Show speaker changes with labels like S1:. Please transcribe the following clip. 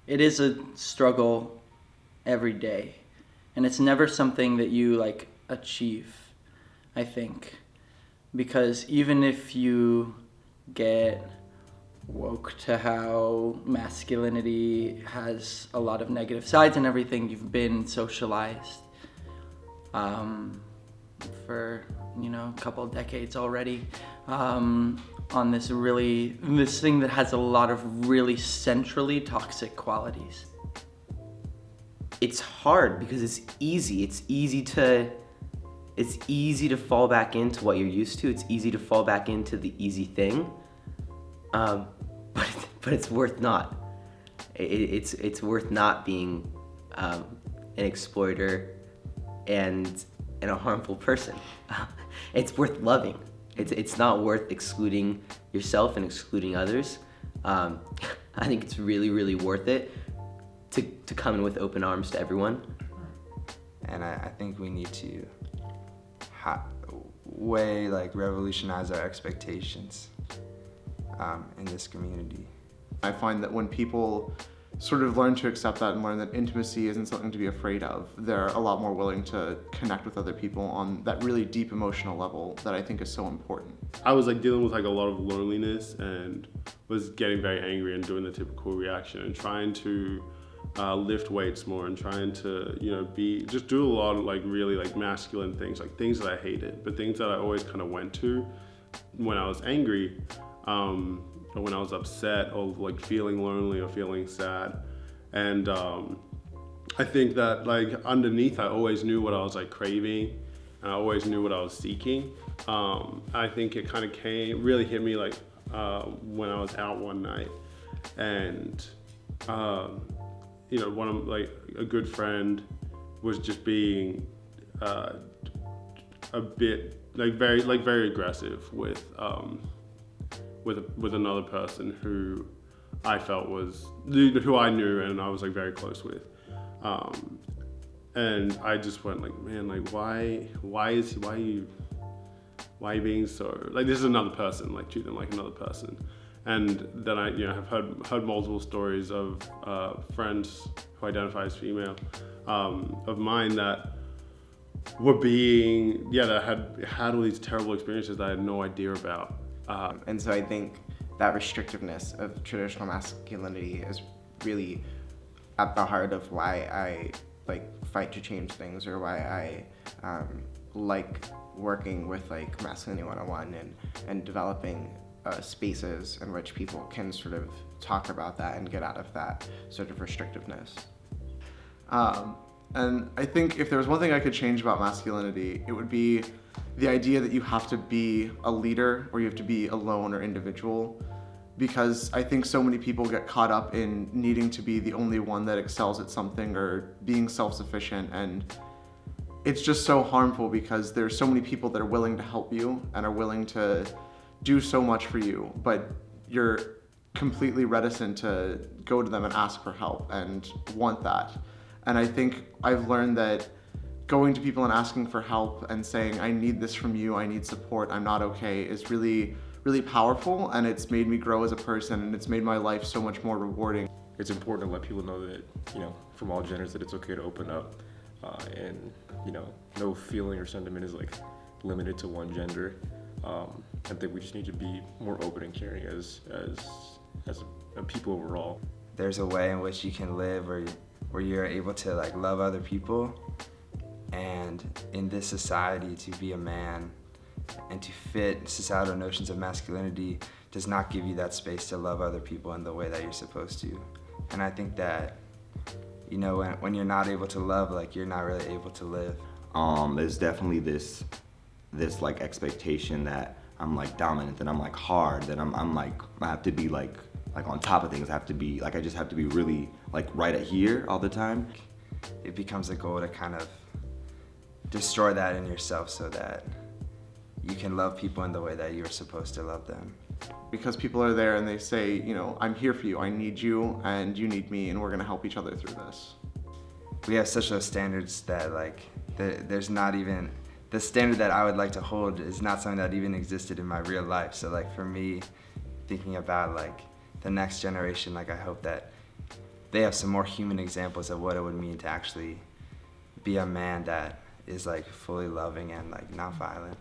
S1: it is a struggle every day, and it's never something that you like achieve, I think, because even if you get woke to how masculinity has a lot of negative sides and everything, you've been socialized for a couple of decades already on this thing that has a lot of really centrally toxic qualities.
S2: It's hard because it's easy. It's easy to fall back into what you're used to. It's easy to fall back into the easy thing, but it's worth not. It's worth not being an exploiter and a harmful person. It's worth loving. It's not worth excluding yourself and excluding others. I think it's really, really worth it to come in with open arms to everyone.
S3: And I think we need to revolutionize our expectations in this community.
S4: I find that when people sort of learn to accept that and learn that intimacy isn't something to be afraid of, they're a lot more willing to connect with other people on that really deep emotional level that I think is so important.
S5: I was dealing with a lot of loneliness and was getting very angry and doing the typical reaction and trying to lift weights more and trying to do a lot of really masculine things, things that I hated, but things that I always kind of went to when I was angry, or when I was upset, or feeling lonely or feeling sad. And I think that underneath I always knew what I was craving, and I always knew what I was seeking. I think it kind of really hit me when I was out one night, and one of a good friend was just being a bit very aggressive with another person who I felt was who I knew and I was very close with, and I just went man, why are you being so this is another person, treat them like another person. And then I have heard multiple stories of friends who identify as female of mine that were that had all these terrible experiences that I had no idea about.
S6: And so I think that restrictiveness of traditional masculinity is really at the heart of why I fight to change things, or why I like working with Masculinity101 and developing spaces in which people can sort of talk about that and get out of that sort of restrictiveness.
S4: And I think if there was one thing I could change about masculinity, it would be the idea that you have to be a leader or you have to be alone or individual, because I think so many people get caught up in needing to be the only one that excels at something or being self-sufficient, and it's just so harmful because there's so many people that are willing to help you and are willing to do so much for you, but you're completely reticent to go to them and ask for help and want that. And I think I've learned that going to people and asking for help and saying, I need this from you, I need support, I'm not okay, is really, really powerful, and it's made me grow as a person, and it's made my life so much more rewarding.
S7: It's important to let people know that, from all genders, that it's okay to open up, and, no feeling or sentiment is limited to one gender. I think we just need to be more open and caring as a people overall.
S3: There's a way in which you can live where you're able to love other people, and in this society to be a man and to fit societal notions of masculinity does not give you that space to love other people in the way that you're supposed to. And I think that when you're not able to love, you're not really able to live.
S8: There's definitely this expectation that I'm dominant, that I'm hard, that I have to be on top of things. I have to be I just have to be really right at here all the time.
S3: It becomes a goal to kind of destroy that in yourself so that you can love people in the way that you're supposed to love them.
S4: Because people are there and they say, I'm here for you, I need you, and you need me, and we're gonna help each other through this.
S3: We have such low standards that there's not even, the standard that I would like to hold is not something that even existed in my real life. So for me, thinking about the next generation, I hope that they have some more human examples of what it would mean to actually be a man that is like fully loving and like not violent.